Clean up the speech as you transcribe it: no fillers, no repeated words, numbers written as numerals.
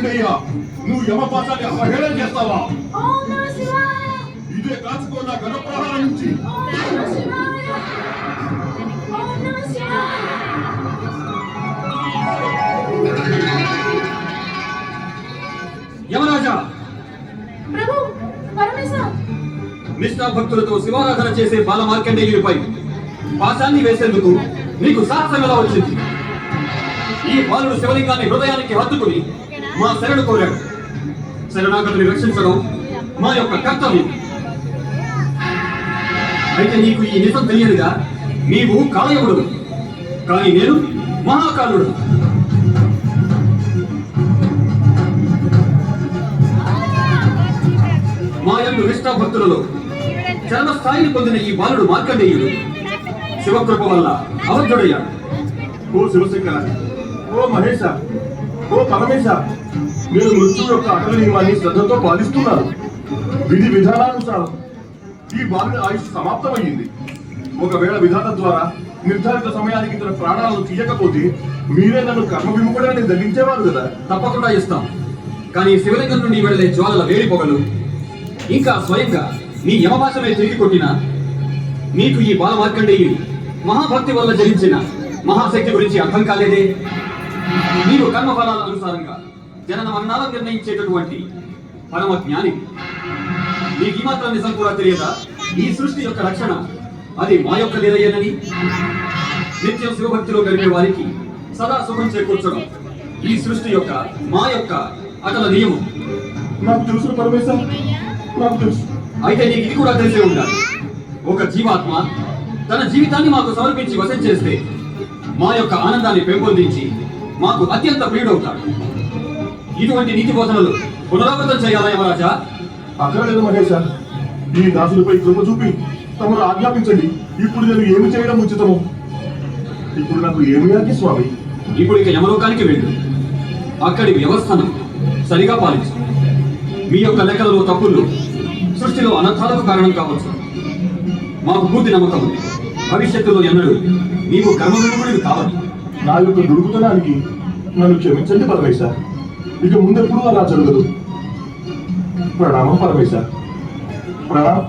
మార్కండేయ, నువ్వు యమపాశాన్ని అవహేళన చేస్తావా? ఓం నమః శివాయ. ఇదే కాచుకో నా గణ ప్రహారం నుంచి. ఓం నమః శివాయ. ఓం నమః శివాయ. యమరాజా, ప్రభు, పరమేశ, నిష్ఠా భక్తులతో శివారాధన చేసే బాల మార్కండేయుడిపై పాశాన్ని వేసేందుకు నీకు సాహసం ఎలా వచ్చింది? ఈ బాలుడు శివలింగాన్ని హృదయానికి హత్తుకుని మా శరణు కోరాడు. శరణాగతుని రక్షించడం మా యొక్క కర్తవ్యం. అయితే నీకు ఈ నిజం తెలియదుగా. నీవు కాలయవుడు, కానీ నేను మహాకాలుడు. మా యొక్క నిష్ఠా భక్తులలో చరణ స్థాయిని పొందిన ఈ బాలుడు మార్కండేయుడు శివకృప వల్ల అవధుడయ్యాడు. ఓ శివశంకర, ఓ మహేశ, ఓ పరమేశ, మీరు మృత్యు యొక్క అటల నియమాన్ని శ్రద్ధతో పాలిస్తున్నారు. విధి విధానానుసారం ఈ బాలుడి ఆయుష్ సమాప్తమయ్యింది. ఒకవేళ విధానం ద్వారా నిర్ధారిత సమయానికి తన ప్రాణాలను తీయకపోతే మీరే నన్ను కర్మ విముఖుడని దండించేవారు కదా. తప్పకుండా ఇస్తాం. కానీ శివలింగం నుండి వెళ్లే జ్వాలల వేడి పొగలు ఇంకా స్వయంగా నీ యమభాషమే తిరిగి కొట్టిన నీకు ఈ బాల మార్కండేయుని మహాభక్తి వల్ల జరించిన మహాశక్తి గురించి అర్థం కాలేదే. నీవు కర్మఫలాల అనుసారంగా జనన మరణాలను నిర్ణయించేటటువంటి పరమ జ్ఞాని. నీకు ఈ మాత్రం నిజం కూడా తెలియదా? ఈ సృష్టి యొక్క రక్షణ అది మా యొక్క లీలయేనని, నిత్యం శివభక్తిలో గడిపే వారికి సదా సుఖం చేకూర్చడం ఈ సృష్టి యొక్క మా యొక్క అటల నియమం. నాకు తెలుసు పరమేశ, నాకు తెలుసు. అయితే నీకు ఇది కూడా తెలిసే ఉండాలి. ఒక జీవాత్మ తన జీవితాన్ని మాకు సమర్పించి వశం చేస్తే మా యొక్క ఆనందాన్ని పెంపొందించి మాకు అత్యంత ప్రియుడవుతాడు. ఇటువంటి నీతి బోధనలు పునరావృతం చేయాలా యమరాజా? అక్కర్లేదు మహేశ, ఈ దాసులపై కృప చూపి తమరు ఆజ్ఞాపించండి. ఇప్పుడు నేను ఏమి చేయడం ఉచితము? ఇప్పుడు నాకు ఏమి యాకి స్వామి? ఇప్పుడు ఇక యమలోకానికి వెళ్ళు. అక్కడి వ్యవస్థను సరిగా పాలించు. మీ యొక్క లెక్కలలో తప్పులు సృష్టిలో అనర్థాలకు కారణం కావచ్చు. మాకు పూర్తి నమ్మకం భవిష్యత్తులో ఎన్నడూ నీవు కర్మవిముఖుడివి కావాలి. నా యొక్క దుర్గుతనానికి నన్ను క్షమించండి పరమేశ. ఇక ముందెప్పుడు అలా జరగదు. ప్రణామం పరమేశ, ప్రణామం.